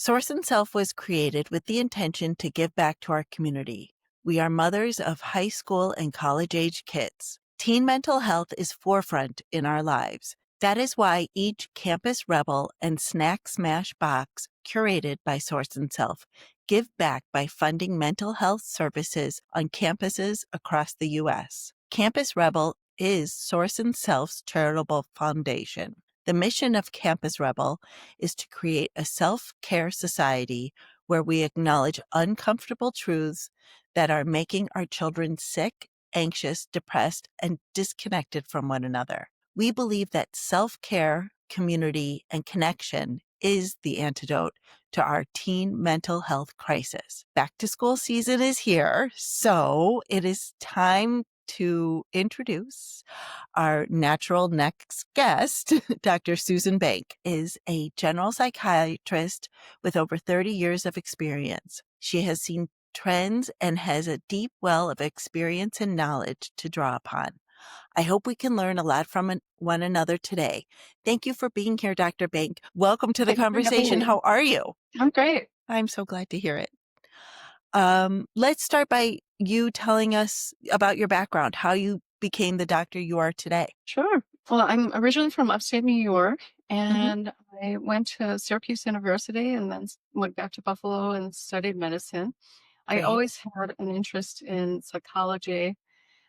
Source and Self was created with the intention to give back to our community. We are mothers of high school and college-age kids. Teen mental health is forefront in our lives. That is why each Campus Rebel and Snack Smash box curated by Source and Self give back by funding mental health services on campuses across the U.S. Campus Rebel is Source and Self's charitable foundation. The mission of Campus Rebel is to create a self-care society where we acknowledge uncomfortable truths that are making our children sick, anxious, depressed, and disconnected from one another. We believe that self-care, community, and connection is the antidote to our teen mental health crisis. Back to school season is here, so it is time to introduce our natural next guest. Dr. Susan Bank is a general psychiatrist with over 30 years of experience. She has seen trends and has a deep well of experience and knowledge to draw upon. I hope we can learn a lot from one another today. Thank you for being here, Dr. Bank. Welcome to the Thanks for having conversation. me. How are you? I'm great. I'm so glad to hear it. Let's start by you telling us about your background, how you became the doctor you are today. Sure. Well, I'm originally from upstate New York, Mm-hmm. and I went to Syracuse University and then went back to Buffalo and studied medicine. I Great. always had an interest in psychology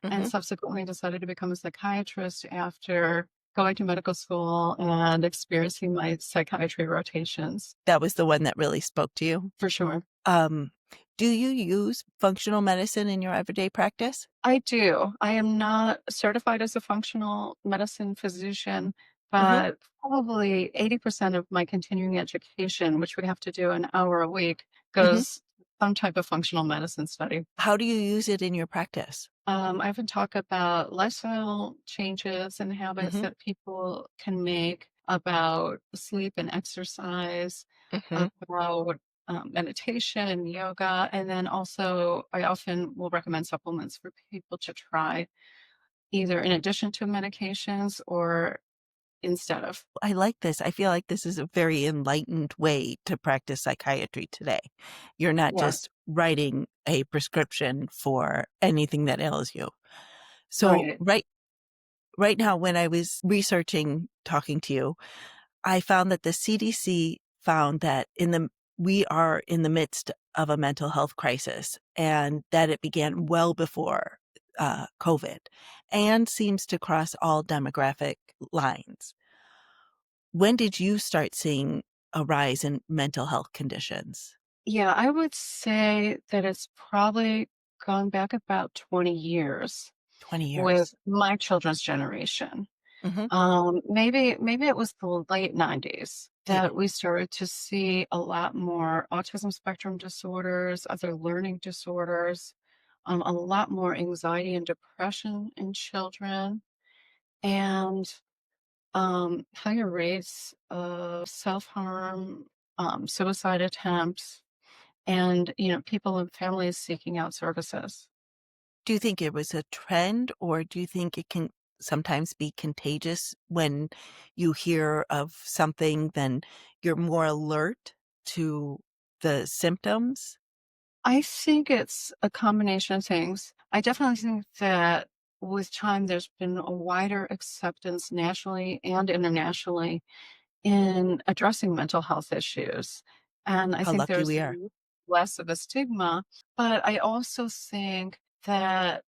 and Mm-hmm. subsequently decided to become a psychiatrist after going to medical school and experiencing my psychiatry rotations, That was the one that really spoke to you. for sure. Um, do you use functional medicine in your everyday practice? I do. I am not certified as a functional medicine physician, Mm-hmm. but probably 80% of my continuing education, which we have to do an hour a week, Mm-hmm. goes some type of functional medicine study. How do you use it in your practice? I often talk about lifestyle changes and habits Mm-hmm. that people can make, about sleep and exercise, Mm-hmm. about meditation and yoga. And then also, I often will recommend supplements for people to try either in addition to medications or instead of. I like this. I feel like this is a very enlightened way to practice psychiatry today. You're not Yes, just writing a prescription for anything that ails you. So right. right now, when I was researching, talking to you, I found that the CDC found that we are in the midst of a mental health crisis and that it began well before COVID and seems to cross all demographic lines. When did you start seeing a rise in mental health conditions? Yeah, I would say that it's probably gone back about 20 years 20 with years. my children's generation. Hmm. Maybe it was the late 90s Yeah. that we started to see a lot more autism spectrum disorders, other learning disorders, a lot more anxiety and depression in children, and higher rates of self-harm, suicide attempts, and people and families seeking out services. Do you think it was a trend, or do you think it can sometimes be contagious when you hear of something, then you're more alert to the symptoms? I think it's a combination of things. I definitely think that with time, there's been a wider acceptance nationally and internationally in addressing mental health issues. And I How think lucky there's we are. less of a stigma, but I also think that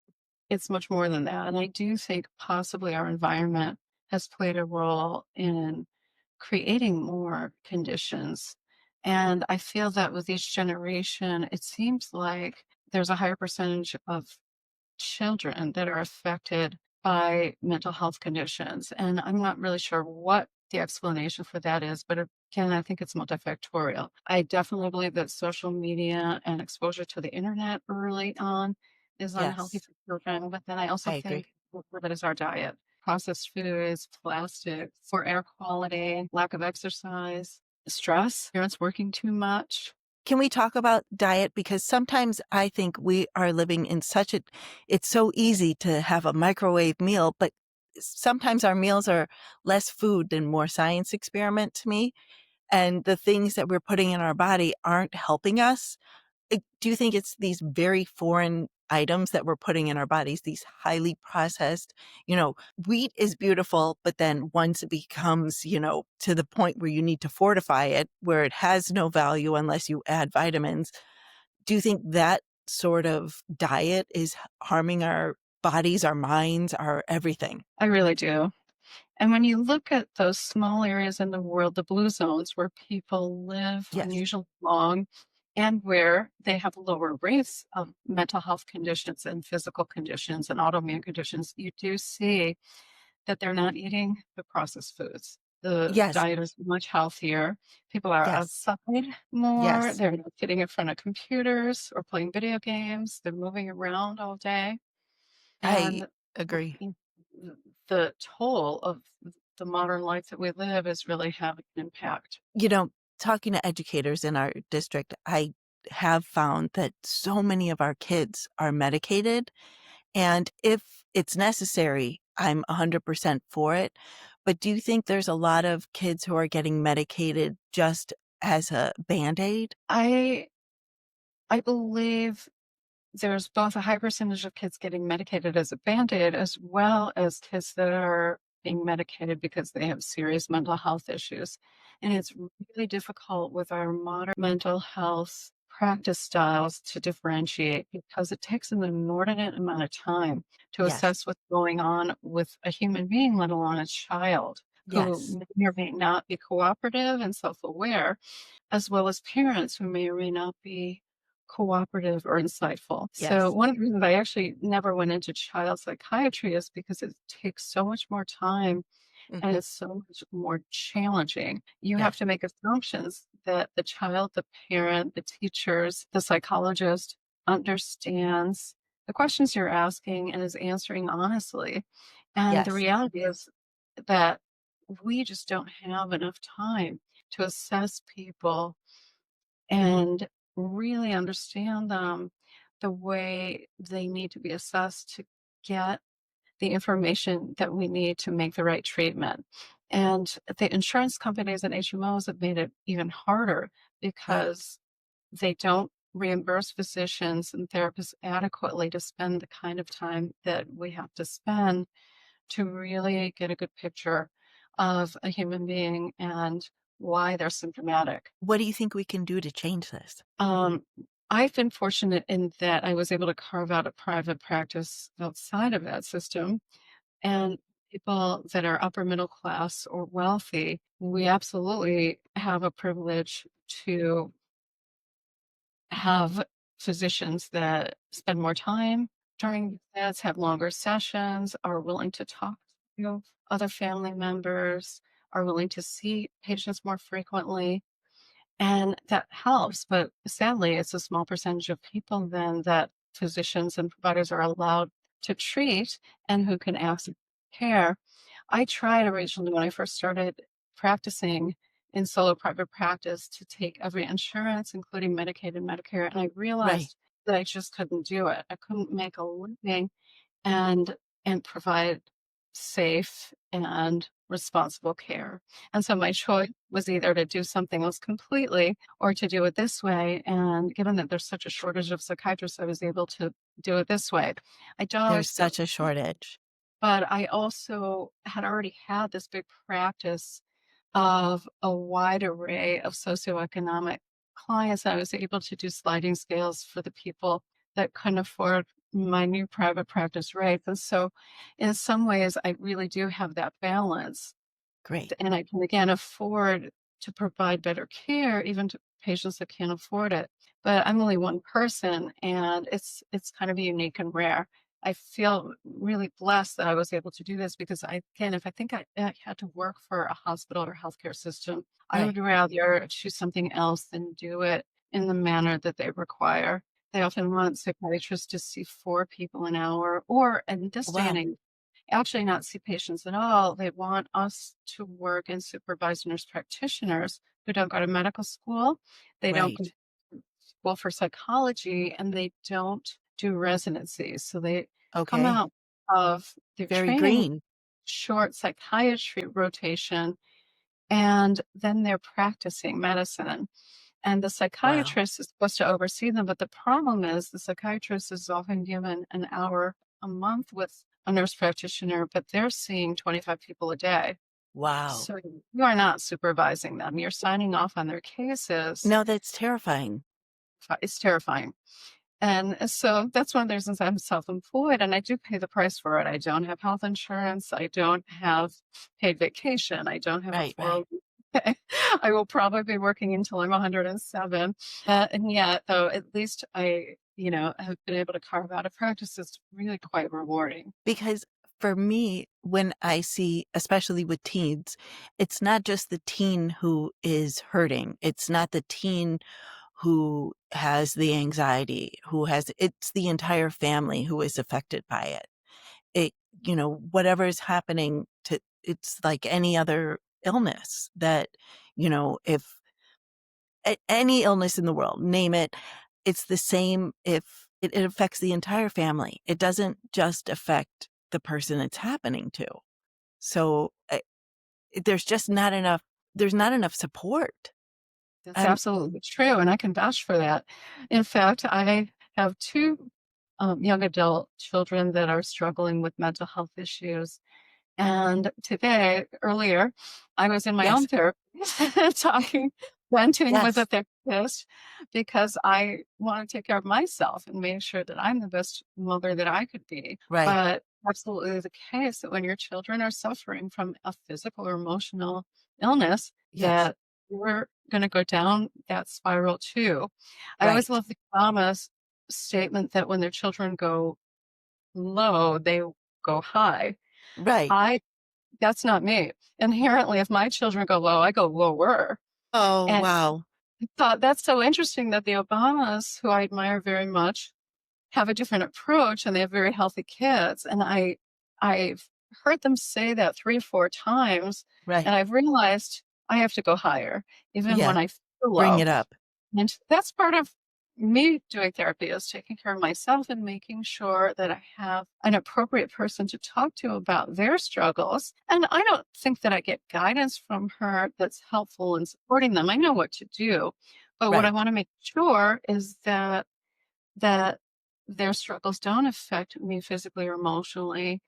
it's much more than that. And I do think possibly our environment has played a role in creating more conditions. And I feel that with each generation, it seems like there's a higher percentage of children that are affected by mental health conditions. And I'm not really sure what the explanation for that is, but again, I think it's multifactorial. I definitely believe that social media and exposure to the internet early on is unhealthy Yes, for children. But then I also I think agree. part of it is our diet, processed foods, plastic, poor air quality, lack of exercise, stress, parents working too much. Can we talk about diet? Because sometimes I think we are living in it's so easy to have a microwave meal, but sometimes our meals are less food and more science experiment to me. and the things that we're putting in our body aren't helping us. Do you think it's these very foreign items that we're putting in our bodies, these highly processed, wheat is beautiful, but then once it becomes, to the point where you need to fortify it, where it has no value unless you add vitamins, do you think that sort of diet is harming our bodies, our minds, our everything? I really do. And when you look at those small areas in the world, the blue zones where people live Yes. unusually long and where they have lower rates of mental health conditions and physical conditions and autoimmune conditions, you do see that they're not eating the processed foods. The Yes. diet is much healthier. People are Yes. outside more. Yes. They're not sitting in front of computers or playing video games. They're moving around all day. I And agree. mm, the toll of the modern life that we live is really having an impact. You know, Talking to educators in our district, I have found that so many of our kids are medicated. And if it's necessary, I'm 100% for it. But do you think there's a lot of kids who are getting medicated just as a Band-Aid? I I believe there's both a high percentage of kids getting medicated as a Band-Aid, as well as kids that are being medicated because they have serious mental health issues. And it's really difficult with our modern mental health practice styles to differentiate because it takes an inordinate amount of time to Yes. assess what's going on with a human being, let alone a child Yes. who may or may not be cooperative and self-aware, as well as parents who may or may not be cooperative or insightful. So Yes. one of the reasons I actually never went into child psychiatry is because it takes so much more time and Mhm. it's so much more challenging. You have Yes. to make assumptions that the child, the parent, the teachers, the psychologist understands the questions you're asking and is answering honestly. And the Yes. reality is that we just don't have enough time to assess people and really understand them the way they need to be assessed to get the information that we need to make the right treatment. And the insurance companies and HMOs have made it even harder Right. because they don't reimburse physicians and therapists adequately to spend the kind of time that we have to spend to really get a good picture of a human being and why they're symptomatic. What do you think we can do to change this? Um, I've been fortunate in that I was able to carve out a private practice outside of that system. And people that are upper middle class or wealthy, we absolutely have a privilege to have physicians that spend more time during visits, have longer sessions, are willing to talk to other family members, are willing to see patients more frequently. And that helps, but sadly, it's a small percentage of people then that physicians and providers are allowed to treat and who can access care. I tried originally when I first started practicing in solo private practice to take every insurance, including Medicaid and Medicare, and I Right. realized that I just couldn't do it. I couldn't make a living and provide safe and responsible care. And so my choice was either to do something else completely or to do it this way. And given that there's such a shortage of psychiatrists, I was able to do it this way. I don't There's always feel, such a shortage. but I also had already had this big practice of a wide array of socioeconomic clients. I was able to do sliding scales for the people that couldn't afford my new private practice rates. And so, in some ways, I really do have that balance. Great. And I can again afford to provide better care even to patients that can't afford it. But I'm only one person and it's kind of unique and rare. I feel really blessed that I was able to do this because if I think I had to work for a hospital or healthcare system, I Right. would rather choose something else than do it in the manner that they require. They often want psychiatrists to see 4 people an hour, or in this day and Wow. age, actually not see patients at all. They want us to work and supervise nurse practitioners who don't go to medical school. They don't go Right. to school for psychology and they don't do residencies. So they come Okay. out of their Very training green. short psychiatry rotation and then they're practicing medicine. And the Wow. psychiatrist is supposed to oversee them, but the problem is the psychiatrist is often given an hour a month with a nurse practitioner, but they're seeing 25 people a day. Wow. So you are not supervising them. You're signing off on their cases. No, that's terrifying. It's terrifying. And so that's one of the reasons I'm self-employed and I do pay the price for it. I don't have health insurance. I don't have paid vacation. I don't have a Right, right. 401k. I will probably be working until I'm 107. And yet, though, at least have been able to carve out a practice that's really quite rewarding. Because for me, when I see, especially with teens, it's not just the teen who is hurting. It's not the teen who has the anxiety, it's the entire family who is affected by it. It, whatever is happening it's like any other illness that, if any illness in the world, name it, it's the same if it affects the entire family. It doesn't just affect the person it's happening to. So there's not enough support. That's And absolutely true. And I can vouch for that. In fact, I have two young adult children that are struggling with mental health issues. And today, earlier, I was in my yes, own therapy talking, venting with yes, a therapist because I want to take care of myself and make sure that I'm the best mother that I could be. right. But absolutely the case that when your children are suffering from a physical or emotional illness, Yes, that we're going to go down that spiral too. I always right, love the Obama's statement that when their children go low, they go high. right. I That's not me. Inherently, if my children go low, I go lower. Oh, And wow. I thought that's so interesting that the Obamas, who I admire very much, have a different approach and they have very healthy kids. And I've heard them say that 3 or 4 times, Right. and I've realized I have to go higher even Yeah, when I feel bring low. it up. And that's part of me doing therapy is taking care of myself and making sure that I have an appropriate person to talk to about their struggles. And I don't think that I get guidance from her that's helpful in supporting them. I know what to do. But what I Right, want to make sure is that their struggles don't affect me physically or emotionally,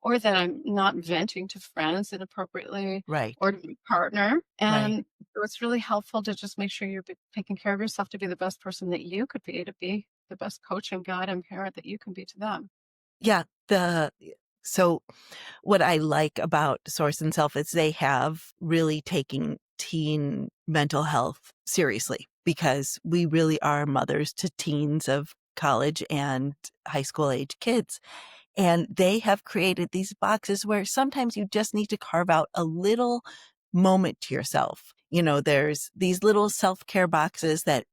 or that I'm not venting to friends inappropriately right, or to my partner. right. And so it's really helpful to just make sure you're taking care of yourself to be the best person that you could be, to be the best coach and guide and parent that you can be to them. Yeah, so what I like about Source and Self is they have really taking teen mental health seriously because we really are mothers to teens of college and high school age kids. And they have created these boxes where sometimes you just need to carve out a little moment to yourself. There's these little self-care boxes that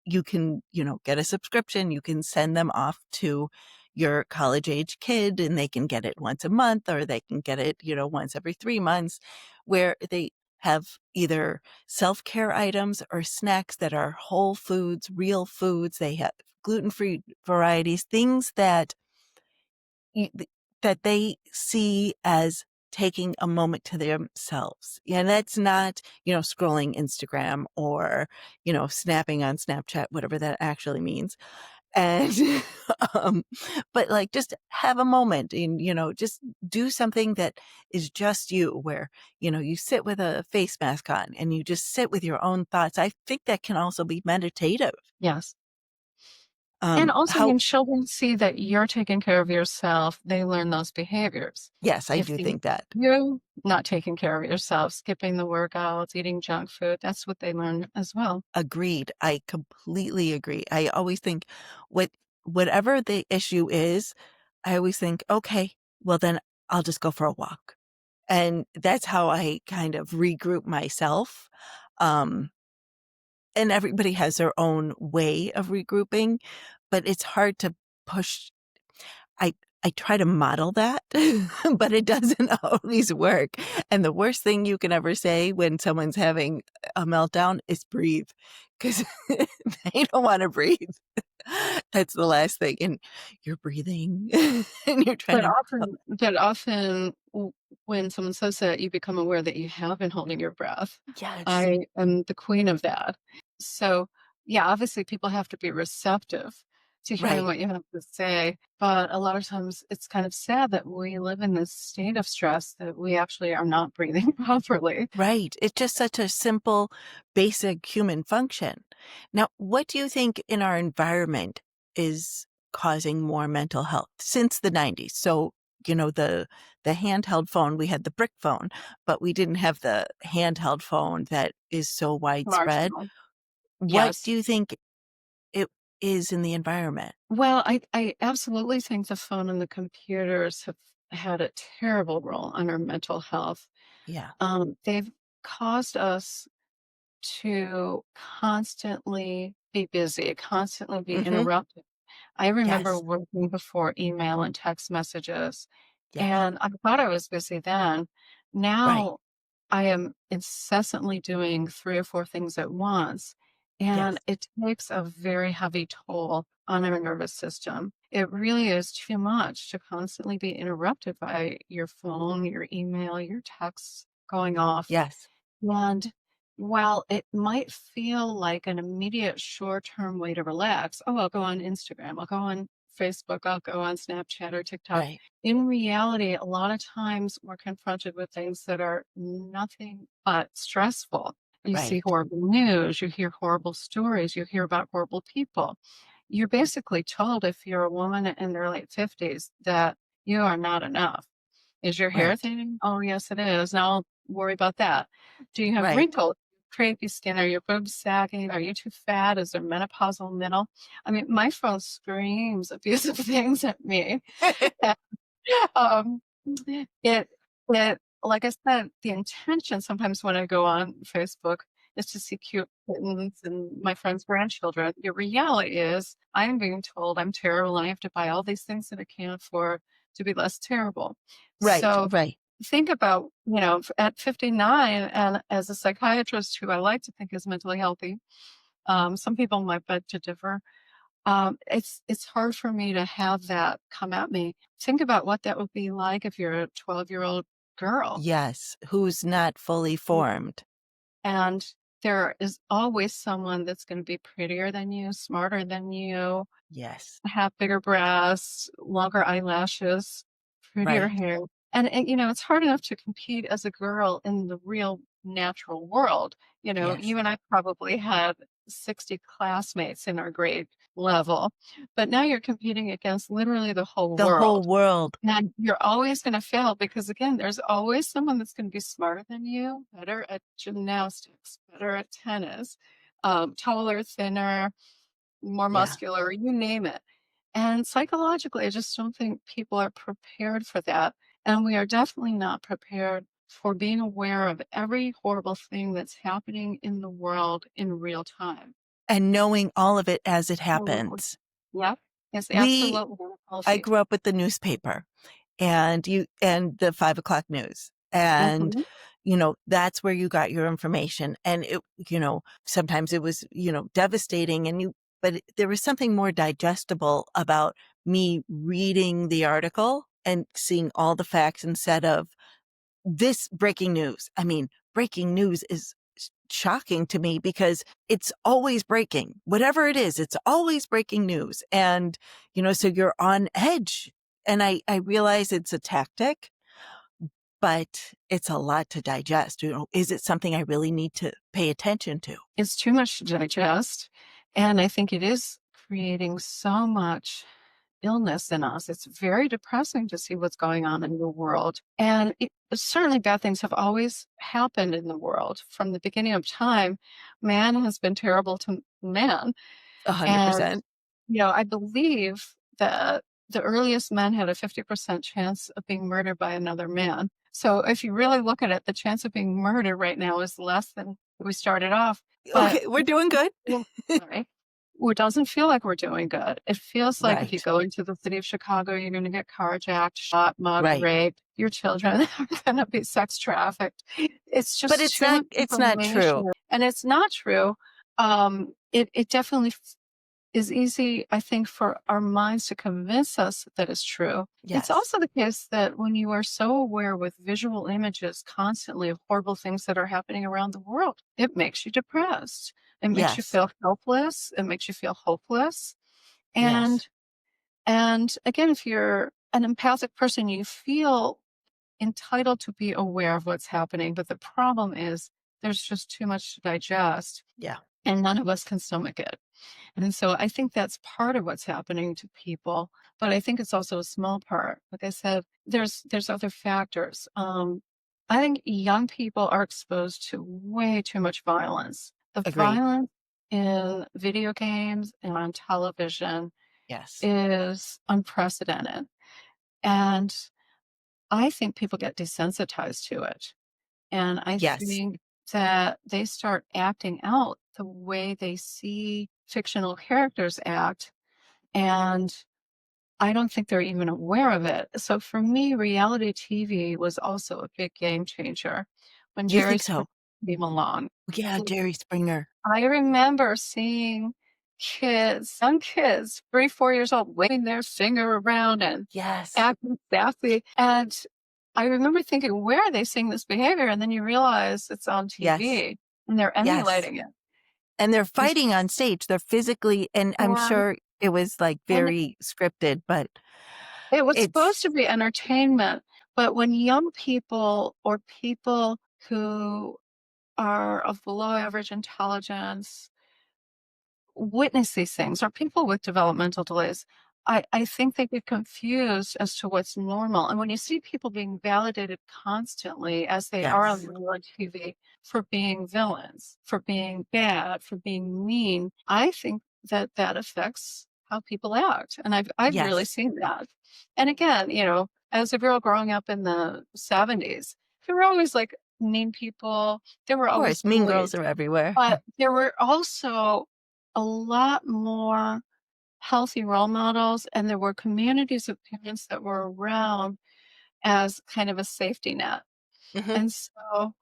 you can, get a subscription. You can send them off to your college age kid and they can get it once a month or they can get it, once every 3 months where they have either self-care items or snacks that are whole foods, real foods. They have gluten-free varieties, things that you th that they see as taking a moment to themselves. And that's not, scrolling Instagram or, snapping on Snapchat, whatever that actually means. And, um, but like just have a moment and, just do something that is just you where, you sit with a face mask on and you just sit with your own thoughts. I think that can also be meditative. Yes. And also How when children see that you're taking care of yourself, they learn those behaviors. Yes, I If do they think that. you not taking care of yourself, skipping the workouts, eating junk food, that's what they learn as well. Agreed. I completely agree. I always think what whatever the issue is, I always think, okay, well then I'll just go for a walk. And that's how I kind of regroup myself. Um, and everybody has their own way of regrouping, but it's hard to push. I I try to model that, but it doesn't always work. And the worst thing you can ever say when someone's having a meltdown is breathe, because they don't wanna breathe. That's the last thing, and you're breathing, and you're trying But to often when someone says that, you become aware that you have been holding your breath. Yes. I am the queen of that. So, yeah, obviously people have to be receptive to hearing Right. what you have to say, but a lot of times it's kind of sad that we live in this state of stress that we actually are not breathing properly. Right. It's just such a simple, basic human function. Now, what do you think in our environment is causing more mental health since the 90s? So, the handheld phone, we had the brick phone, but we didn't have the handheld phone that is so widespread. Smartphone. What Yes. do you think it is in the environment? Well, I absolutely think the phone and the computers have had a terrible role on our mental health. Yeah. They've caused us to constantly be busy, constantly be Mhm. interrupted. I remember Yes. working before email and text messages, Yes. and I thought I was busy then. Right. Now I am incessantly doing 3 or 4 things at once, Yes. and it takes a very heavy toll on our nervous system. It really is too much to constantly be interrupted by your phone, your email, your texts going off. Yes. And while it might feel like an immediate short-term way to relax, oh, I'll go on Instagram, I'll go on Facebook, I'll go on Snapchat or TikTok. Right. In reality, a lot of times we're confronted with things that are nothing but stressful. You see Right. horrible news, you hear horrible stories, you hear about horrible people. You're basically told if you're a woman in their late 50s that you are not enough. Is your hair Right. thinning? Oh, yes, it is. Now I'll worry about that. Do you have Right. wrinkles? Crepey skin? Are your boobs sagging? Are you too fat? Is there menopausal middle? I mean, my phone screams abusive things at me. Um, it it like I said, the intention sometimes when I go on Facebook is to see cute kittens and my friends' grandchildren. The reality is I'm being told I'm terrible and I have to buy all these things that I can't afford to be less terrible. Right. So Right. think about, at 59 and as a psychiatrist who I like to think is mentally healthy, some people might beg to differ. It's hard for me to have that come at me. Think about what that would be like if you're a 12-year-old girl. Yes, who's not fully Mm. formed. And there is always someone that's gonna be prettier than you, smarter than you, Yes. have bigger breasts, longer eyelashes, prettier Right. hair. And it's hard enough to compete as a girl in the real natural world. Yes. You and I probably had 60 classmates in our grade level, but now you're competing against literally the whole The whole world. world. And you're always going to fail because, again, there's always someone that's going to be smarter than you, better at gymnastics, better at tennis, taller, thinner, more Yeah. muscular, you name it. And psychologically, I just don't think people are prepared for that. And we are definitely not prepared for being aware of every horrible thing that's happening in the world in real time. And knowing all of it as it Absolutely. happens. Yep. It's We absolutely I unhealthy. grew up with the newspaper and the 5 o'clock news. And, Hmm. that's where you got your information. And sometimes it was, devastating but there was something more digestible about me reading the article and seeing all the facts instead of this breaking news. I mean, breaking news is shocking to me because it's always breaking. Whatever it is, it's always breaking news. And, so you're on edge. And I realize it's a tactic, but it's a lot to digest. Is it something I really need to pay attention to? It's too much to digest. And I think it is creating so much illness in us. It's very depressing to see what's going on in the world. And certainly bad things have always happened in the world. From the beginning of time, man has been terrible to man. And, 100%. I believe that the earliest men had a 50% chance of being murdered by another man. So if you really look at it, the chance of being murdered right now is less than we started off. But Okay, we're doing good. sorry. It doesn't feel like we're doing good. It feels like if you Right. go into the city of Chicago, you're going to get carjacked, shot, mugged, Right. raped. Your children are going to be sex trafficked. It's But just it's too not much it's not information, true. and it's not true. It definitely is easy, I think, for our minds to convince us that it's true. It's Yes. also the case that when you are so aware with visual images constantly of horrible things that are happening around the world, it makes you depressed. It makes you Yes. feel helpless. It makes you feel hopeless. Yes. And and again, if you're an empathic person, you feel entitled to be aware of what's happening. But the problem is there's just too much to digest, Yeah. and none of us can stomach it. And so I think that's part of what's happening to people, but I think it's also a small part. Like I said, there's other factors. I think young people are exposed to way too much violence. The Agreed. violence in video games and on television Yes. is unprecedented. And I think people get desensitized to it. And I Yes. think that they start acting out the way they see fictional characters act. And I don't think they're even aware of it. So for me, reality TV was also a big game changer when You Jerry think Springer so? came along. Yeah, Jerry Springer. I remember seeing kids, young kids, 3, 4 years old, waving their finger around and Yes. acting sassy. And I remember thinking, where are they seeing this behavior? And then you realize it's on Yes. TV and they're Yes. emulating it. And they're It's, fighting on stage. They're physically, and I'm and, sure it was, like, and very scripted, but it was supposed it's to be entertainment. But when young people or people who are of below average intelligence witness these things or people with developmental delays, I think they get confused as to what's normal. And when you see people being validated constantly, as they are on yes. reality TV, for being villains, for being bad, for being mean, I think that that affects how people act. And I've really Yes. seen that. And again, as a girl growing up in the 70s, there were always like mean people. There were Of always course, mean bullies. girls are everywhere. But there were also a lot more healthy role models, and there were communities of parents that were around as kind of a safety net. Mhm. And so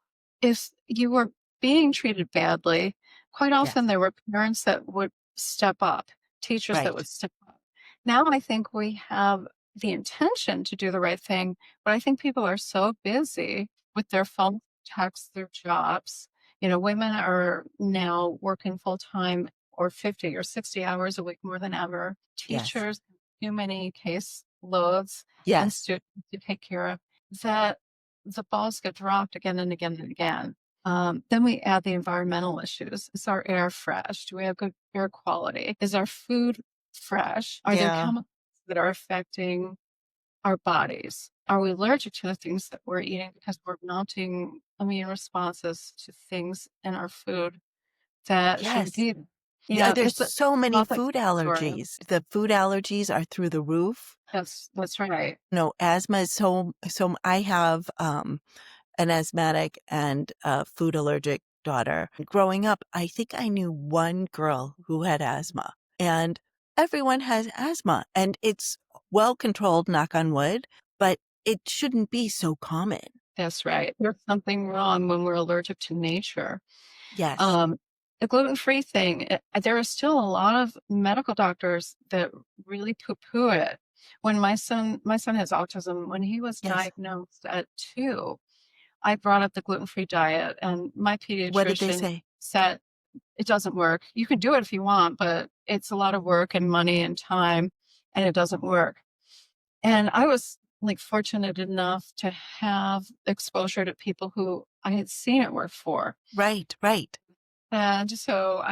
if you were being treated badly, quite often Yes. there were parents that would step up, teachers that Right. would step up. Now I think we have the intention to do the right thing, but I think people are so busy with their phone texts, their jobs. Women are now working full time or 50 or 60 hours a week more than ever. Yes. Teachers, too many case loads and Yes. students to take care of that the balls get dropped again and again and again. Then we add the environmental issues. Is our air fresh? Do we have good air quality? Is our food fresh? Are there Yeah. chemicals that are affecting our bodies? Are we allergic to the things that we're eating because we're mounting immune responses to things in our food that shouldn't Yes. be there? Yeah, there's It's a so many food multifactorial. allergies. The food allergies are through the roof. That's right. No, asthma is so I have, an asthmatic and a food allergic daughter. Growing up, I think I knew one girl who had asthma, and everyone has asthma, and it's well controlled, knock on wood, but it shouldn't be so common. That's right. There's something wrong when we're allergic to nature. Yes. Um, the gluten-free thing, there are still a lot of medical doctors that really poo-poo it. When my son has autism, when he was Yes. diagnosed at 2, I brought up the gluten-free diet, and my What did they pediatrician say? said, "It doesn't work. You can do it if you want, but it's a lot of work and money and time, and it doesn't work." And I was, like, fortunate enough to have exposure to people who I had seen it work for. Right, right. And so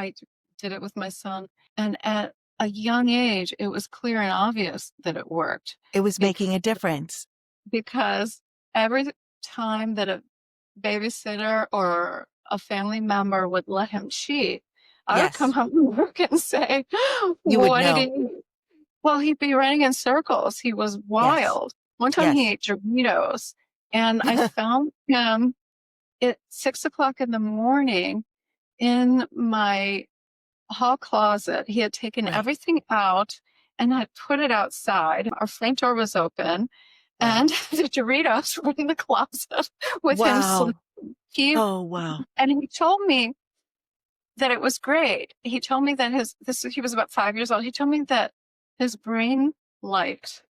did it with my son. And at a young age, it was clear and obvious that it worked It was bec- making a difference. because every time that a babysitter or a family member would let him cheat, I would come Yes. home from work and say, You would "What did he know. eat?" Well, he'd be running in circles. He was Yes. wild. One time he Yes. ate Doritos, and I found him at 6 o'clock in the morning in my hall closet. He had taken Right. everything out and had put it outside. Our front door was open, and Wow. the Doritos were in the closet with him sleeping. Wow. He Oh, wow. and he told me that it was great. He told me that he was about 5 years old. He told me that his brain liked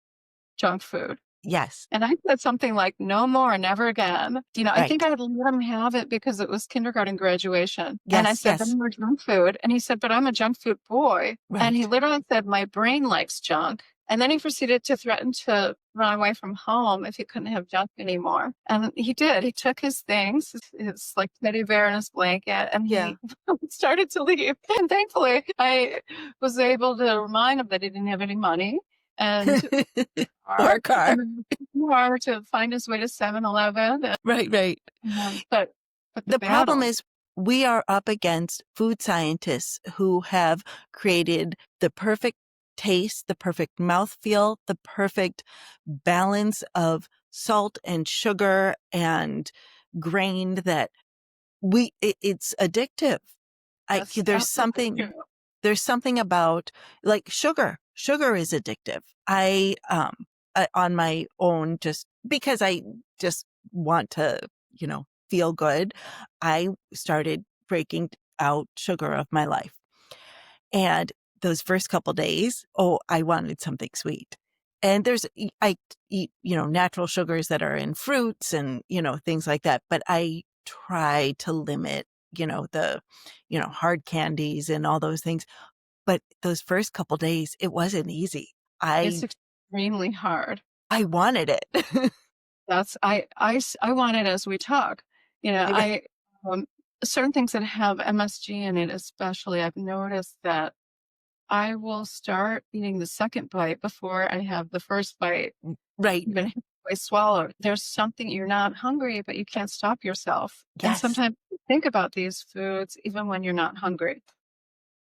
junk food. Yes. And I said something like, "No more, never again." I think Right. I had let him have it because it was kindergarten graduation. And I Yes, said, "No yes. more junk food." And he said, "But I'm a junk food boy." And he Right. literally said, "My brain likes junk." And then he proceeded to threaten to run away from home if he couldn't have junk anymore. And he did. He took his things, his like teddy bear and his blanket, and Yeah. he started to leave. And thankfully, I was able to remind him that he didn't have any money and Or car a car. and then car to find his way to 7-Eleven. Right, right. But the The problem battle, is we are up against food scientists who have created the perfect taste, the perfect mouthfeel, the perfect balance of salt and sugar and grain that it's addictive. that's There's absolutely true. something about like sugar. Sugar is addictive. On my own, just because I just want to, feel good, I started breaking out sugar of my life. And those first couple days, oh, I wanted something sweet. And I eat, natural sugars that are in fruits and, things like that. But I try to limit, the, hard candies and all those things. But those first couple days, it wasn't easy. It's I, extremely hard. I wanted it. I want it as we talk. Right. Um, certain things that have MSG in it, especially, I've noticed that I will start eating the second bite before I have the first bite, Right. even halfway swallowed. There's something you're not hungry, but you can't stop yourself. And Yes. sometimes you think about these foods even when you're not hungry.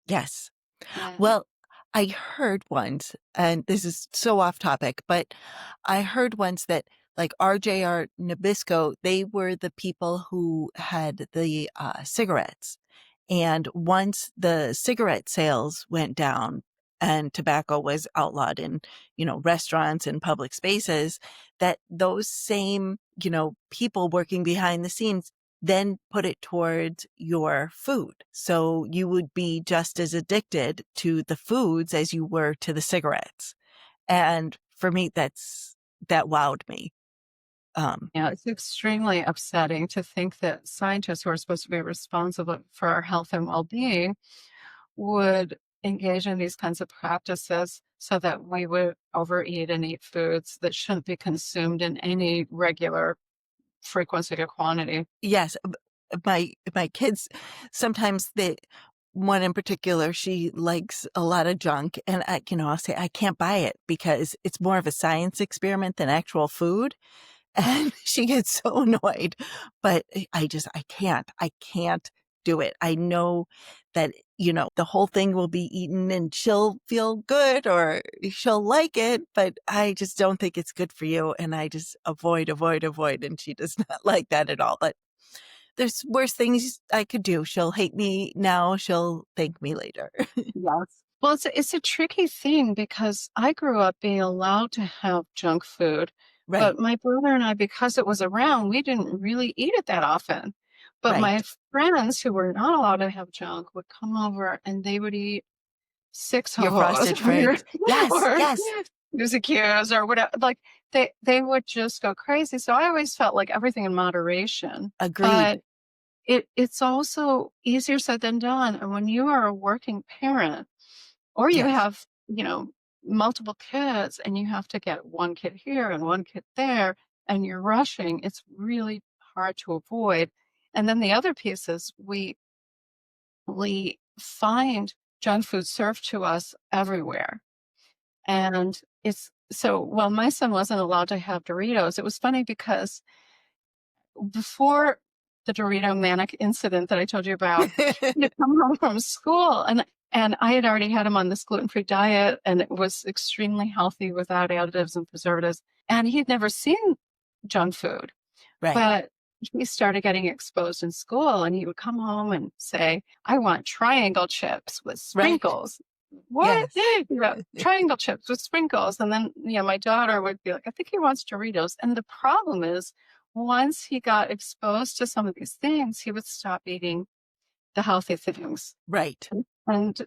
Yes. And Well, I heard once, and this is so off topic, but I heard once that like RJR Nabisco, they were the people who had the cigarettes. And once the cigarette sales went down and tobacco was outlawed in, restaurants and public spaces, that those same, people working behind the scenes then put it towards your food. So you would be just as addicted to the foods as you were to the cigarettes. And for me, that wowed me. yeah, it's extremely upsetting to think that scientists who are supposed to be responsible for our health and well-being would engage in these kinds of practices so that we would overeat and eat foods that shouldn't be consumed in any regular frequency or quantity. Yes, my kids sometimes one in particular, she likes a lot of junk, and I'll say I can't buy it because it's more of a science experiment than actual food. And she gets so annoyed, but I can't do it. I know that, the whole thing will be eaten and she'll feel good or she'll like it, but I just don't think it's good for you. And I just avoid, avoid, avoid. And she does not like that at all. But there's worse things I could do. She'll hate me now. She'll thank me later. Yes. Well, it's a tricky thing because I grew up being allowed to have junk food, Right, but my brother and I, because it was around, we didn't really eat it that often. But my right. friends who were not allowed to have junk would come over and they would eat six Your ho-hos frosted flakes. Yes, or yes. music cues or whatever. Like they would just go crazy. So I always felt like everything in moderation. Agreed. But it's also easier said than done. And when you are a working parent or you Yes. have, multiple kids and you have to get one kid here and one kid there and you're rushing, it's really hard to avoid. And then the other piece is we find junk food served to us everywhere. And it's so well, my son wasn't allowed to have Doritos. It was funny because before the Dorito manic incident that I told you about, he'd come home from school and I had already had him on this gluten-free diet and it was extremely healthy without additives and preservatives. And he'd never seen junk food. Right, But he started getting exposed in school and he would come home and say, "I want triangle chips with right. sprinkles." What? Yes. Triangle chips with sprinkles. And then, my daughter would be like, "I think he wants Doritos." And the problem is, once he got exposed to some of these things, he would stop eating the healthy things. Right. And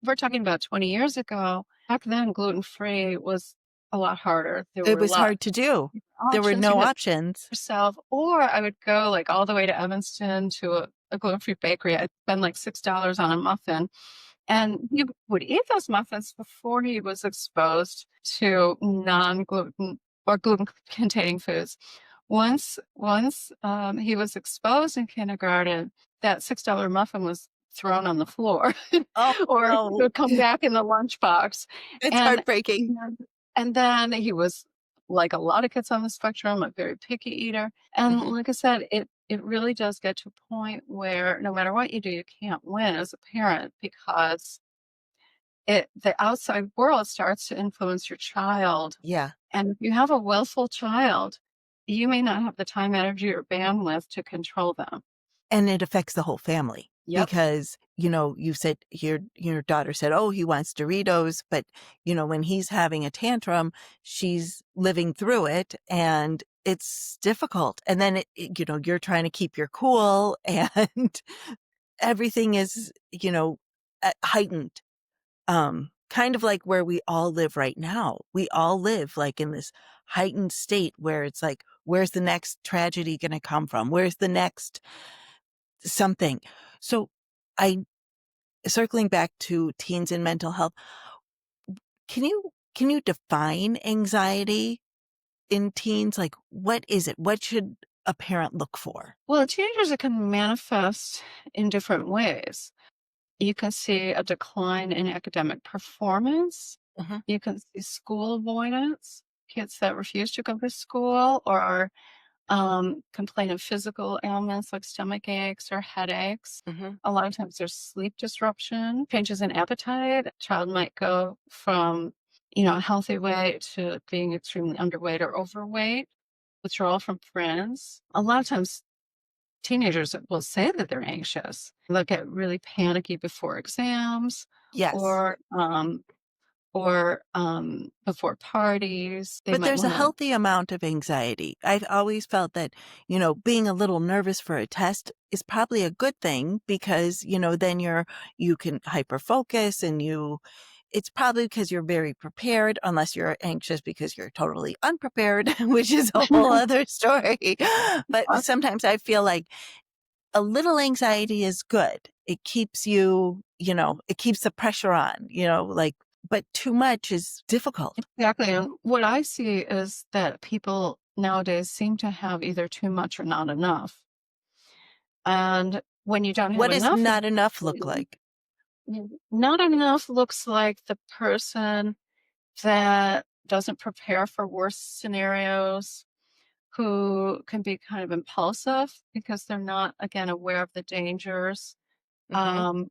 we're talking about 20 years ago. Back then, gluten-free was a lot harder. There It were a was lot hard to do. of There were options. You no had options. yourself, or I would go, like, all the way to Evanston to a gluten-free bakery. I'd spend, like, $6 on a muffin, and he would eat those muffins before he was exposed to non-gluten or gluten-containing foods. Once he was exposed in kindergarten, that $6 muffin was thrown on the floor, Oh, or it no. would come back in the lunchbox, It's and heartbreaking. and then he was, like a lot of kids on the spectrum, a very picky eater, and Mhm. like I said, it really does get to a point where no matter what you do, you can't win as a parent because the outside world starts to influence your child, Yeah. and if you have a willful child, you may not have the time, energy, or bandwidth to control them. And it affects the whole family Yep. because, you said your daughter said, "Oh, he wants Doritos," but, when he's having a tantrum, she's living through it, and it's difficult. And then you're trying to keep your cool, and everything is, heightened. Kind of like where we all live right now. We all live like in this heightened state where it's like, where's the next tragedy going to come from? Where's the next something? So I circling back to teens and mental health, can you define anxiety in teens? Like, what is it? What should a parent look for? Well, in teenagers, it can manifest in different ways. You can see a decline in academic performance. Mhm, You can see school avoidance, kids that refuse to go to school or complain of physical ailments like stomach aches or headaches. mhm, A lot of times there's sleep disruption, changes in appetite. A child might go from, a healthy weight to being extremely underweight or overweight, withdrawal from friends. A lot of times teenagers will say that they're anxious. They'll get really panicky before exams yes. or before parties. They But might there's a want to. healthy amount of anxiety. I've always felt that, being a little nervous for a test is probably a good thing because, then you can hyper focus and it's probably because you're very prepared, unless you're anxious because you're totally unprepared, which is a whole other story. But sometimes I feel like a little anxiety is good. It keeps it keeps the pressure on, like, but too much is difficult. Exactly. And what I see is that people nowadays seem to have either too much or not enough. And when you don't have What does enough, not enough look like? not enough looks like the person that doesn't prepare for worst scenarios, who can be kind of impulsive because they're not, again, aware of the dangers. Mhm, Um,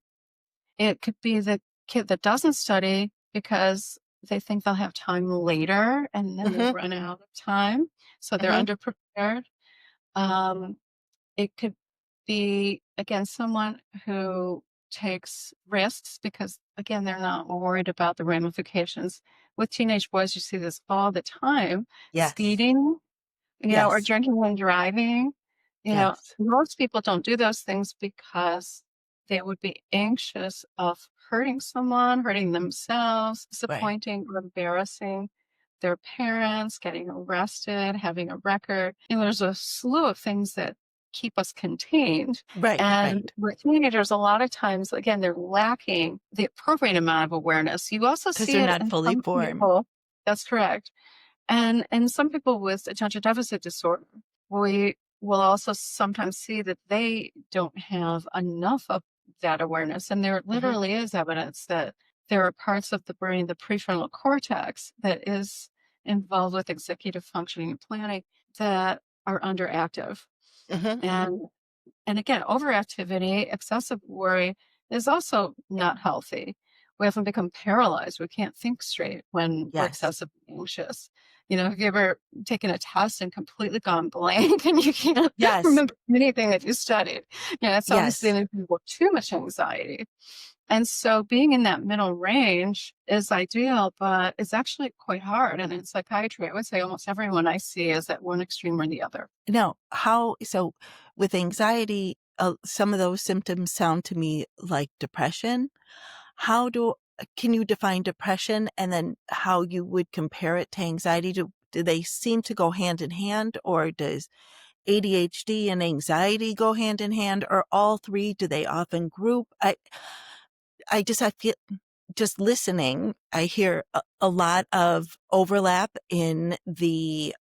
it could be the kid that doesn't study because they think they'll have time later and then they mhm, run out of time. So they're mhm, underprepared. Um, it could be, again, someone who takes risks because, again, they're not worried about the ramifications. With teenage boys, you see this all the time, yes, speeding, or yes, drinking and driving. yes, Most people don't do those things because they would be anxious of hurting someone, hurting themselves, right, disappointing or embarrassing their parents, getting arrested, having a record. There's a slew of things that keep us contained. right, And right. with teenagers, a lot of times, again, they're lacking the appropriate amount of awareness. You also Because see they're it not in fully some formed. people. That's correct. And some people with attention deficit disorder, we will also sometimes see that they don't have enough of that awareness. And there Mhm, literally is evidence that there are parts of the brain, the prefrontal cortex, that is involved with executive functioning and planning that are underactive. mhm, mhm, And and again, overactivity, excessive worry is also not healthy. We often become paralyzed. We can't think straight when we're yes, excessively anxious. Have you ever taken a test and completely gone blank and you can't yes, remember anything that you studied? That's obviously yes. in people with too much anxiety. And so being in that middle range is ideal, but it's actually quite hard. And in psychiatry, I would say almost everyone I see is at one extreme or the other. Now, how so with anxiety, some of those symptoms sound to me like depression. How do can you define depression and then how you would compare it to anxiety? Do they seem to go hand in hand, or does ADHD and anxiety go hand in hand, or all three? Do they often group? I feel just listening, I hear a lot of overlap in the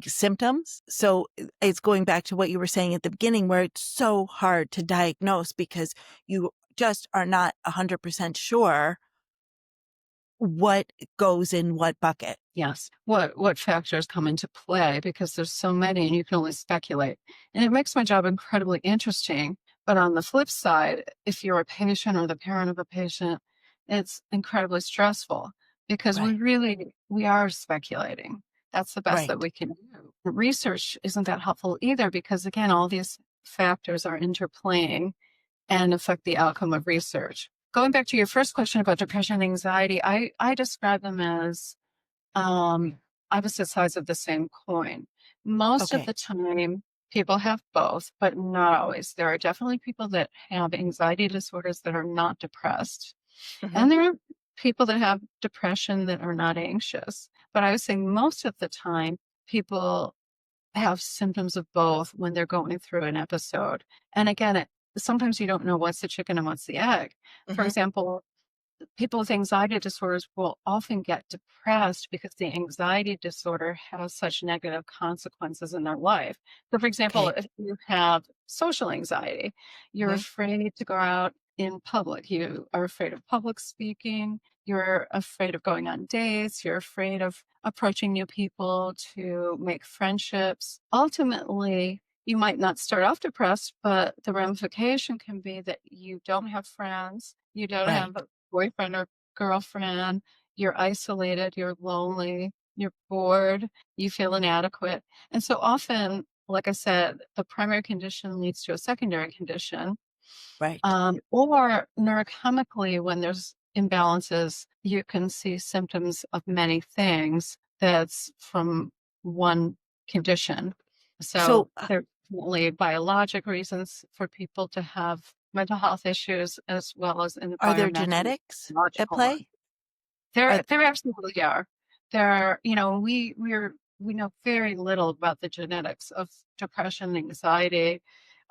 symptoms. So it's going back to what you were saying at the beginning, where it's so hard to diagnose because you just are not 100% sure what goes in what bucket. Yes. What factors come into play because there's so many and you can only speculate. And it makes my job incredibly interesting. But on the flip side, if you're a patient or the parent of a patient, it's incredibly stressful because Right. we are speculating. That's the best that Right. we can do. Research isn't that helpful either because again, all these factors are interplaying and affect the outcome of research. Going back to your first question about depression and anxiety, I describe them as um, opposite sides of the same coin. Most of Okay. the time, people have both, but not always. There are definitely people that have anxiety disorders that are not depressed. Hmm. And there are people that have depression that are not anxious. But I would say most of the time, people have symptoms of both when they're going through an episode. And again, sometimes you don't know what's the chicken and what's the egg. For Hmm. example, people with anxiety disorders will often get depressed because the anxiety disorder has such negative consequences in their life. So, for example, Okay. if you have social anxiety, you're Hmm. afraid to go out in public, you are afraid of public speaking, you're afraid of going on dates, you're afraid of approaching new people to make friendships. Ultimately, you might not start off depressed, but the ramification can be that you don't have friends, you don't have Right. boyfriend or girlfriend, you're isolated, you're lonely, you're bored, you feel inadequate. And so often, like I said, the primary condition leads to a secondary condition. Right. Or neurochemically, when there's imbalances, you can see symptoms of many things that's from one condition. So So there are definitely biologic reasons for people to have mental health issues as well as are there environmental genetics at logical ones. play? Are There absolutely are. There are, we know very little about the genetics of depression, anxiety,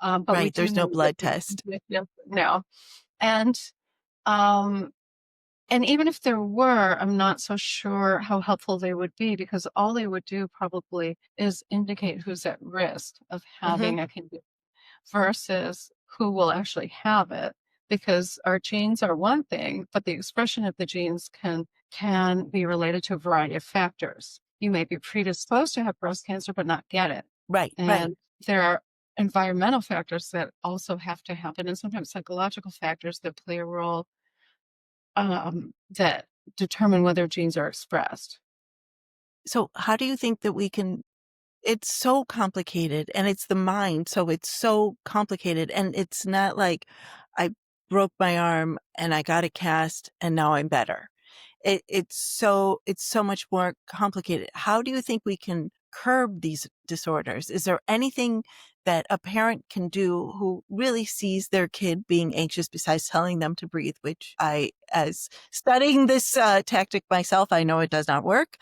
but we right. do There's no know that blood the test. conditions no. And, um, and even if there were, I'm not so sure how helpful they would be because all they would do probably is indicate who's at risk of Hmm. having a condition versus who will actually have it because our genes are one thing but the expression of the genes can be related to a variety of factors. You may be predisposed to have breast cancer but not get it, Right. Right. and there are environmental factors that also have to happen and sometimes psychological factors that play a role, that determine whether genes are expressed. So how do you think that we can it's so complicated and it's the mind, so it's so complicated and it's not like I broke my arm and I got a cast and now I'm better. It's so much more complicated. How do you think we can curb these disorders? Is there anything that a parent can do who really sees their kid being anxious besides telling them to breathe, which as studying this tactic myself, I know it does not work.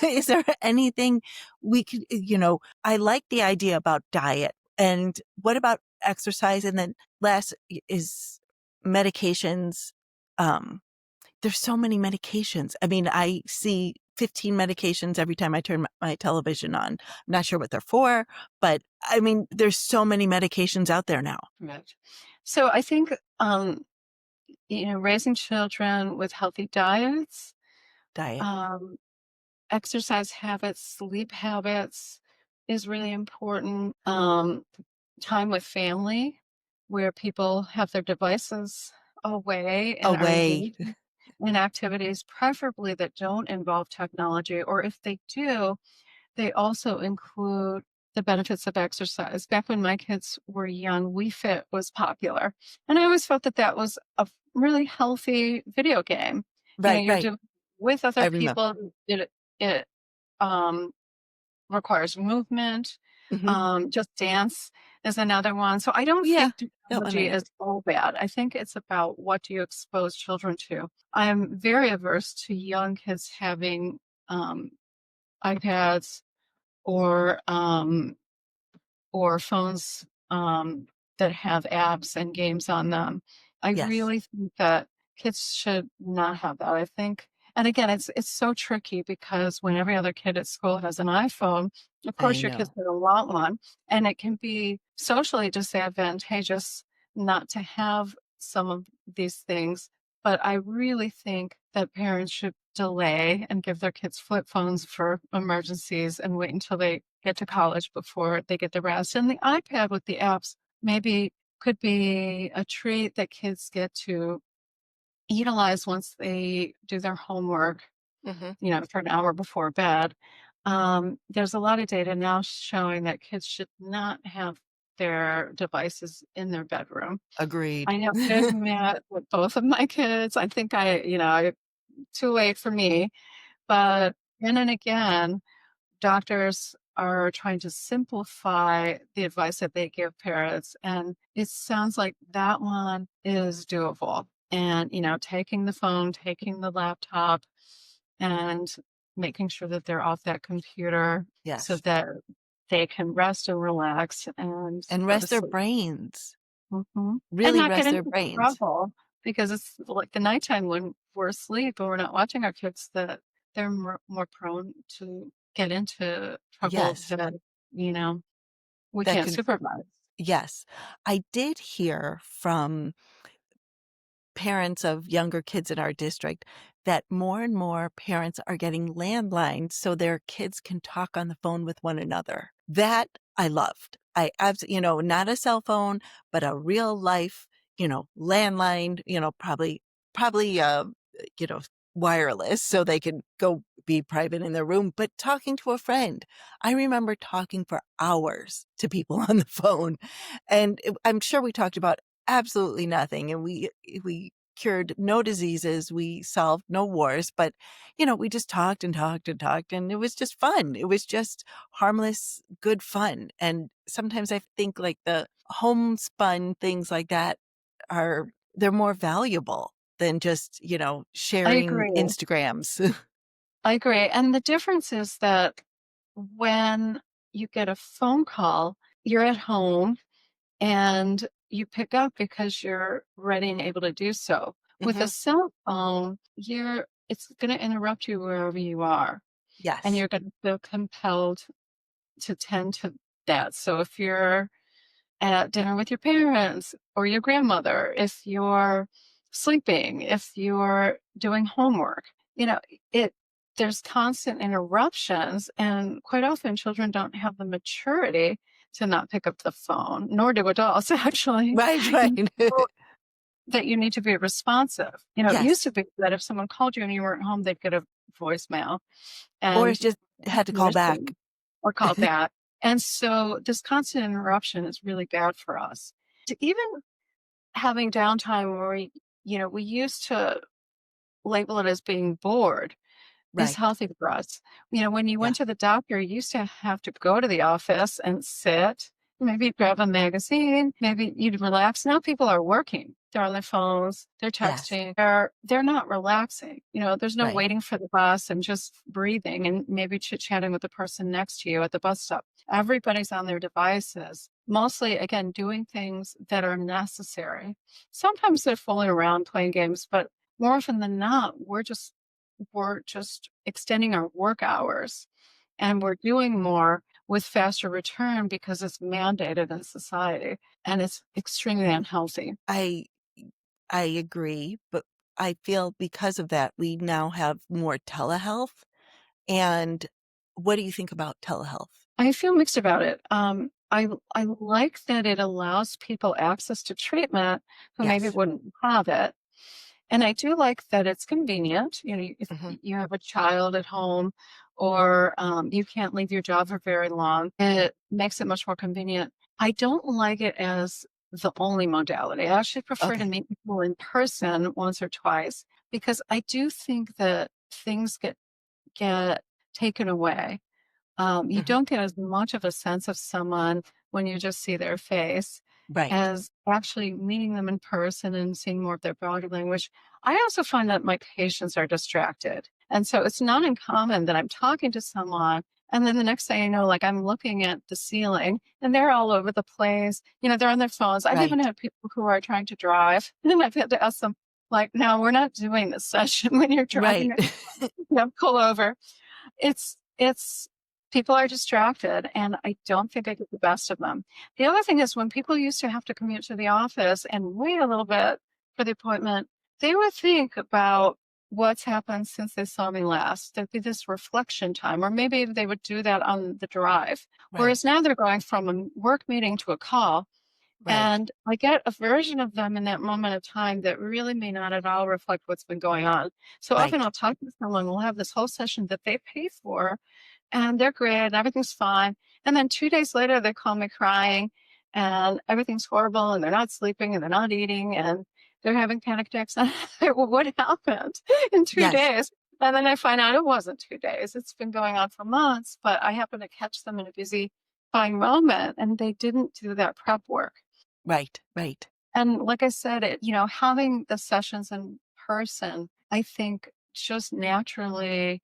Is there anything we could, I like the idea about diet. And what about exercise? And then last is medications. Um, there's so many medications. I mean, I see 15 medications every time I turn my television on. I'm not sure what they're for, but I mean, there's so many medications out there now. Right. So I think, raising children with healthy diets, Diet. um, exercise habits, sleep habits is really important. Time with family where people have their devices away and are Away. engaged in activities, preferably that don't involve technology, or if they do, they also include the benefits of exercise. Back when my kids were young, Wii Fit was popular, and I always felt that that was a really healthy video game. Right, You're right. doing with I other remember. people. It um, requires movement. Mhm. Just Dance is another one. So I don't Yeah, think that one I technology know. is all bad. I think it's about what do you expose children to. I'm very averse to young kids having um, iPads or phones, that have apps and games on them. I Yes, really think that kids should not have that. I think and again, it's so tricky because when every other kid at school has an iPhone, of I course your kids know. don't want one, and it can be socially disadvantageous not to have some of these things. But I really think that parents should delay and give their kids flip phones for emergencies and wait until they get to college before they get the rest. And the iPad with the apps maybe could be a treat that kids get to utilize once they do their homework, Mhm. for an hour before bed. There's a lot of data now showing that kids should not have their devices in their bedroom. Agreed. I have to admit with both of my kids, I think too late for me, but again and again, doctors are trying to simplify the advice that they give parents, and it sounds like that one is doable. And, taking the phone, taking the laptop, and making sure that they're off that computer so Yes, that they can rest and relax and and go to rest their sleep. brains. Mhm. And Really not get rest their into brains. trouble because it's like the nighttime when we're asleep and we're not watching our kids that they're more prone to get into trouble Yes, that, you know, we that can't could supervise. yes. I did hear from parents of younger kids in our district that more and more parents are getting landlines so their kids can talk on the phone with one another. That I loved. I absolutely, not a cell phone, but a real life, landline, probably, you know, wireless so they can go be private in their room, but talking to a friend. I remember talking for hours to people on the phone. And I'm sure we talked about absolutely nothing, and we cured no diseases, we solved no wars, but, we just talked and talked and talked, and it was just fun. It was just harmless, good fun, and sometimes I think, like, the homespun things like that they're more valuable than just, I sharing agree. Instagrams. I agree. And the difference is that when you get a phone call, you're at home and you pick up because you're ready and able to do so. With a Mhm. cell phone, it's going to interrupt you wherever you are, and Yes. you're going to feel compelled to tend to that. So if you're at dinner with your parents or your grandmother, if you're sleeping, if you're doing homework, you know, it there's constant interruptions, and quite often children don't have the maturity to not pick up the phone, nor do adults actually. Right, right. Know that you need to be responsive. It used Yes. to be that if someone called you and you weren't home, they'd get a voicemail Or and it's just had to call back. listen or call back. And so this constant interruption is really bad for us. To even having downtime where we used to label it as being bored is Right. healthy for us. When you Yeah. went to the doctor, you used to have to go to the office and sit, maybe grab a magazine, maybe you'd relax. Now people are working. They're on their phones, they're Yes. texting, they're not relaxing. There's no Right. waiting for the bus and just breathing and maybe chit-chatting with the person next to you at the bus stop. Everybody's on their devices, mostly again doing things that are necessary. Sometimes they're fooling around playing games, but more often than not, we're just extending our work hours and we're doing more with faster return because it's mandated in society and it's extremely unhealthy. I I agree, but I feel because of that, we now have more telehealth. And what do you think about telehealth? I feel mixed about it. I like that it allows people access to treatment who maybe Yes. wouldn't have it. And I do like that it's convenient. If Mhm. you have a child at home or you can't leave your job for very long, it makes it much more convenient. I don't like it as the only modality. I actually prefer to Okay. meet people in person once or twice because I do think that things get taken away You Mhm. don't get as much of a sense of someone when you just see their face Right. as actually meeting them in person and seeing more of their body language. I also find that my patients are distracted. And so it's not uncommon that I'm talking to someone and then the next thing I know, like I'm looking at the ceiling and they're all over the place. They're on their phones. I've even Right. had people who are trying to drive. And then I've had to ask them, like, no, we're not doing this session when you're Right. driving. Pull over. It's people are distracted, and I don't think I get the best of them. The other thing is when people used to have to commute to the office and wait a little bit for the appointment, they would think about what's happened since they saw me last. There'd be this reflection time, or maybe they would do that on the drive. Right. Whereas now they're going from a work meeting to a call, Right. and I get a version of them in that moment of time that really may not at all reflect what's been going on. So often Right. I'll talk to someone, we'll have this whole session that they pay for, and they're great, and everything's fine. And then 2 days later, they call me crying, and everything's horrible, and they're not sleeping, and they're not eating, and they're having panic attacks. Well, what happened in 2 Yes. days? And then I find out it wasn't 2 days. It's been going on for months, but I happen to catch them in a busy fine moment, and they didn't do that prep work. Right. Right. And like I said, having the sessions in person, I think just naturally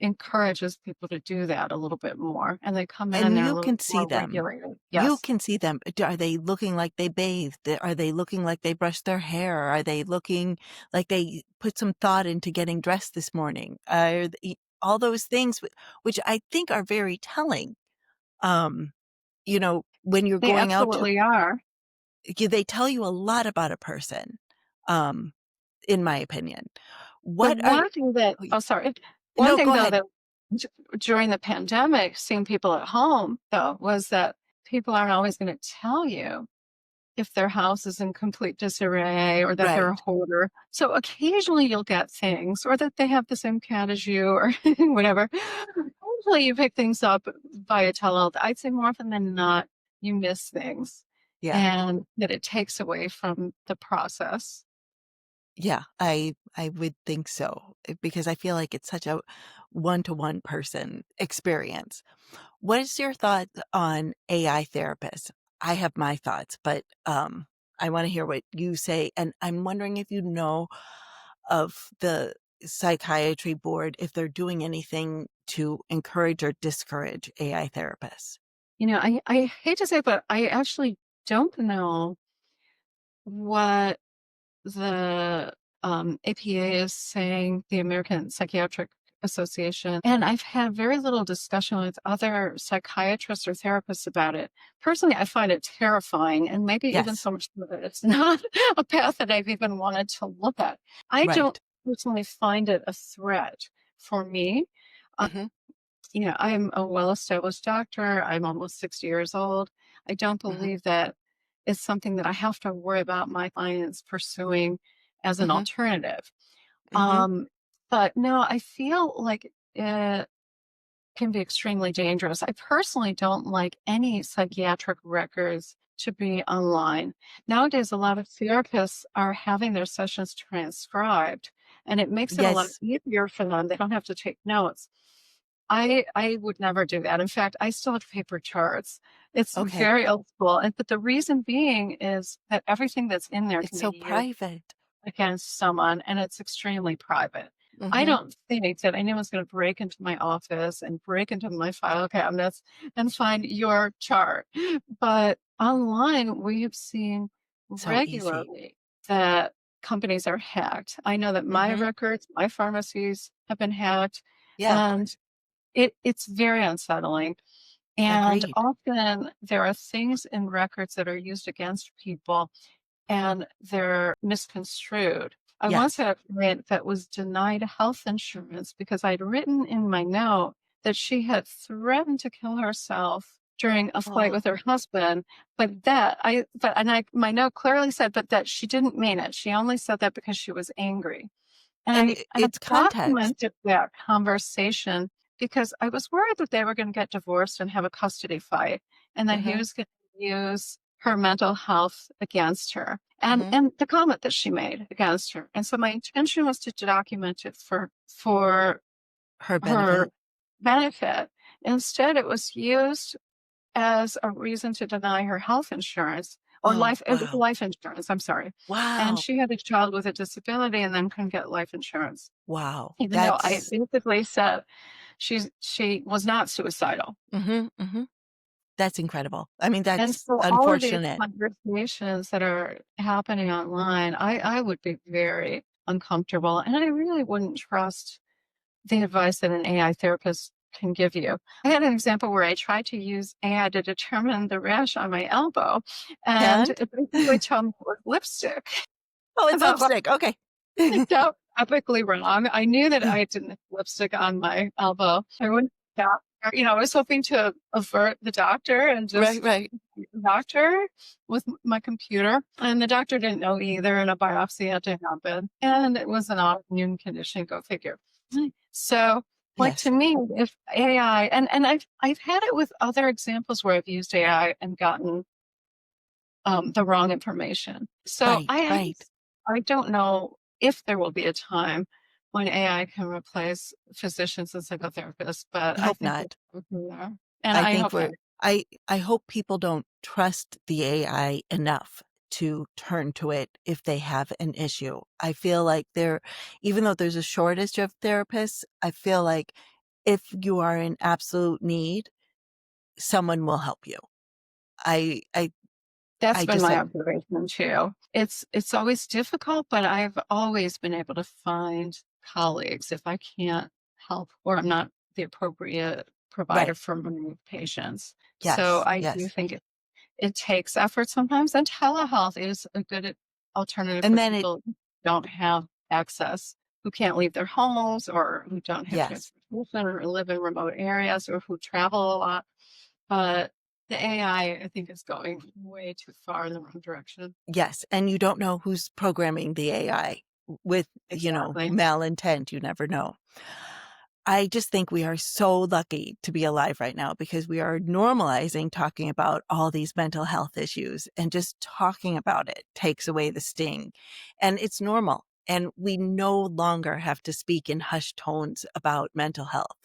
encourages people to do that a little bit more, and they come in and And they're a you little can bit see more them. regulated. You Yes, can see them. Are they looking like they bathed? Are they looking like they brushed their hair? Are they looking like they put some thought into getting dressed this morning? All those things, which I think are very telling. Um, when you're they going out to, absolutely are. they tell you a lot about a person, um, in my opinion. The What are, one thing that oh, y- oh, sorry. One no, thing, go though, ahead. that d during the pandemic, seeing people at home, though, was that people aren't always gonna tell you if their house is in complete disarray or that they're a Right. hoarder. So occasionally you'll get things or that they have the same cat as you or whatever. Hopefully you pick things up via telehealth. I'd say more often than not, you miss things Yeah. and that it takes away from the process. Yeah, I would think so, because I feel like it's such a one-to-one person experience. What is your thought on AI therapists? I have my thoughts, but, I wanna hear what you say, and I'm wondering if you know of the psychiatry board, if they're doing anything to encourage or discourage AI therapists. I hate to say it, but I actually don't know what the APA is saying, the American Psychiatric Association, and I've had very little discussion with other psychiatrists or therapists about it. Personally, I find it terrifying, and maybe even Yes, so much so that it's not a path that I've even wanted to look at. I don't right. personally find it a threat for me. Mhm, I'm a well-established doctor. I'm almost 60 years old. I don't mhm, believe that it's something that I have to worry about my clients pursuing as an mhm, alternative. mhm. Um, but no, I feel like it can be extremely dangerous. I personally don't like any psychiatric records to be online. Nowadays, a lot of therapists are having their sessions transcribed, and it makes it a lot Yes, easier for them. They don't have to take notes. I would never do that. In fact, I still have paper charts. It's okay. very old school, but the reason being is that everything that's in there It's can so be used private. against someone, and it's extremely private. I Mhm. don't think that anyone's gonna break into my office and break into my file cabinets and find your chart. But online, we have seen So easy. regularly that companies are hacked. I know that my Mhm. records, my pharmacies have been hacked, Yeah, of and course. it's very unsettling, and Agreed. often there are things in records that are used against people, and they're misconstrued. I once Yes. had a client that was denied health insurance because I'd written in my note that she had threatened to kill herself during a fight Oh, with her husband, but my note clearly said, but that she didn't mean it. She only said that because she was angry. And and I have it's context. documented that conversation because I was worried that they were gonna get divorced and have a custody fight, and that he Mhm, was gonna use her mental health against her, and mhm. and the comment that she made against her. And so my intention was to document it for Her her benefit. benefit, Instead, it was used as a reason to deny her health insurance or Oh, life it was wow. life insurance, I'm sorry. And Wow. she had a child with a disability and then couldn't get life insurance. Wow. Even though I That's basically said she was not suicidal. mhm, mhm. That's incredible. I mean, And that's so all of these unfortunate. conversations that are happening online, I would be very uncomfortable, and I really wouldn't trust the advice that an AI therapist can give you. I had an example where I tried to use AI to determine the rash on my elbow, and And? it basically told me it was lipstick. Oh, I it's thought, "Well, lipstick. Okay. picked out epically wrong." I knew that I didn't have lipstick on my elbow. I went to the doctor, I was hoping to avert the doctor and Right, just right. doctor with my computer, and the doctor didn't know either, and a biopsy had to happen, and it was an autoimmune condition, go figure. So, like, to Yes. me, if AI and I've had it with other examples where I've used AI and gotten, the wrong information. So Right, right. I don't know if there will be a time when AI can replace physicians and psychotherapists, but I I hope think we're not. there, and I I think hope we're not. I hope people don't trust the AI enough to turn to it if they have an issue. I feel like even though there's a shortage of therapists, I feel like if you are in absolute need, someone will help you. I I That's I been just my am. observation too. It's always difficult, but I've always been able to find colleagues if I can't help or I'm not the appropriate provider Right. for my patients. So Yes, I do yes. think it takes effort sometimes, and telehealth is a good alternative And for then people who don't have access, who can't leave their homes or who don't have yes. transportation or live in remote areas or who travel a lot. But the AI, I think, is going way too far in the wrong direction. Yes, and you don't know who's programming the AI with, Exactly. malintent, you never know. I just think we are so lucky to be alive right now because we are normalizing talking about all these mental health issues, and just talking about it takes away the sting. And it's normal. And we no longer have to speak in hushed tones about mental health.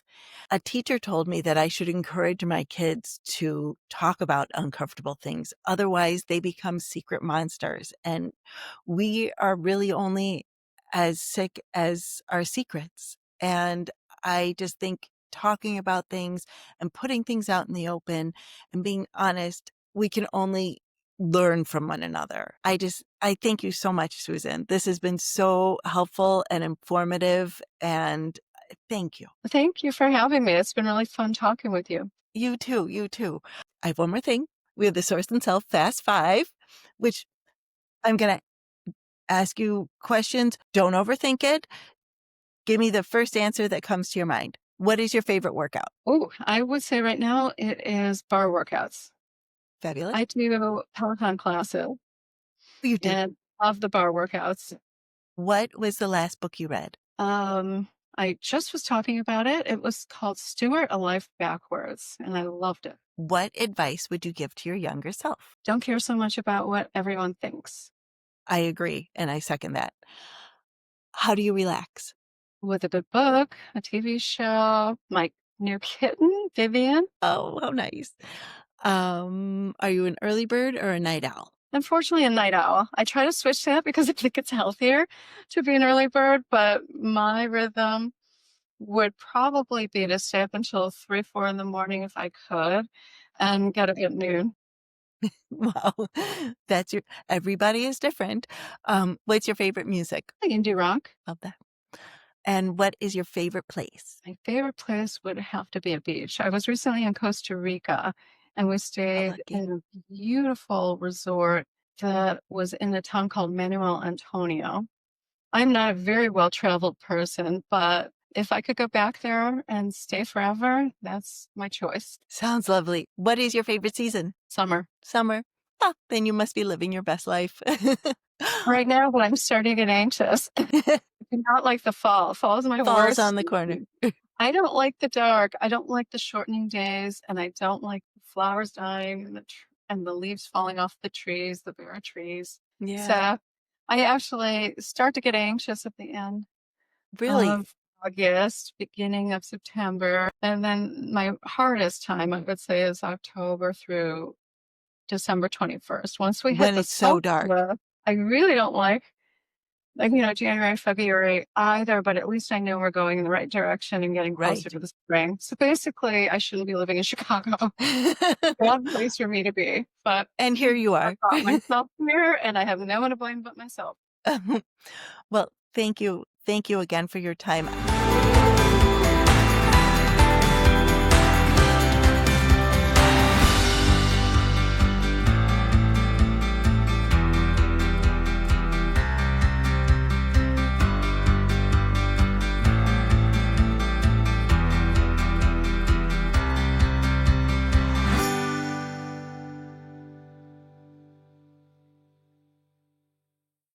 A teacher told me that I should encourage my kids to talk about uncomfortable things. Otherwise, they become secret monsters. And we are really only as sick as our secrets. And I just think talking about things and putting things out in the open and being honest, we can only learn from one another. I thank you so much, Susan. This has been so helpful and informative, and thank you. Thank you for having me. It's been really fun talking with you. You too, you too. I have one more thing. We have the Source and Self Fast Five, which I'm going to ask you questions. Don't overthink it. Give me the first answer that comes to your mind. What is your favorite workout? Oh, I would say right now it is bar workouts. Fabulous. I do Peloton classes You do. and love the bar workouts. What was the last book you read? Um, I just was talking about it. It was called Stewart: A Life Backwards, and I loved it. What advice would you give to your younger self? Don't care so much about what everyone thinks. I agree, and I second that. How do you relax? With a good book, a TV show, my new kitten, Vivian. Oh, how nice. Are you an early bird or a night owl? Unfortunately, a night owl. I try to switch that because I think it's healthier to be an early bird, but my rhythm would probably be to stay up until 3, 4 in the morning if I could and get up at noon. Wow. Everybody is different. What's your favorite music? Indie rock. Love that. And what is your favorite place? My favorite place would have to be a beach. I was recently in Costa Rica and we How stayed lucky. in a beautiful resort that was in a town called Manuel Antonio. I'm not a very well traveled person, but if I could go back there and stay forever, that's my choice. Sounds lovely. What is your favorite season? Summer. Summer. Ah, then you must be living your best life. Right now, but I'm starting to get anxious. I do not like the fall. Fall is my Falls worst on the corner. season. I don't like the dark. I don't like the shortening days, and I don't like the flowers dying and the leaves falling off the trees, the bare trees. Yeah. So I actually start to get anxious at the end of Really? August, beginning of September, and then my hardest time, I would say, is October through December 21st. Once we hit when the it's so dark, solstice, I really don't like, January, February either, but at least I know we're going in the right direction and getting closer right? to the spring. So basically, I shouldn't be living in Chicago. Bad place for me to be, but And here you I've are. got myself here, and I have no one to blame but myself. Well, thank you. Thank you again for your time.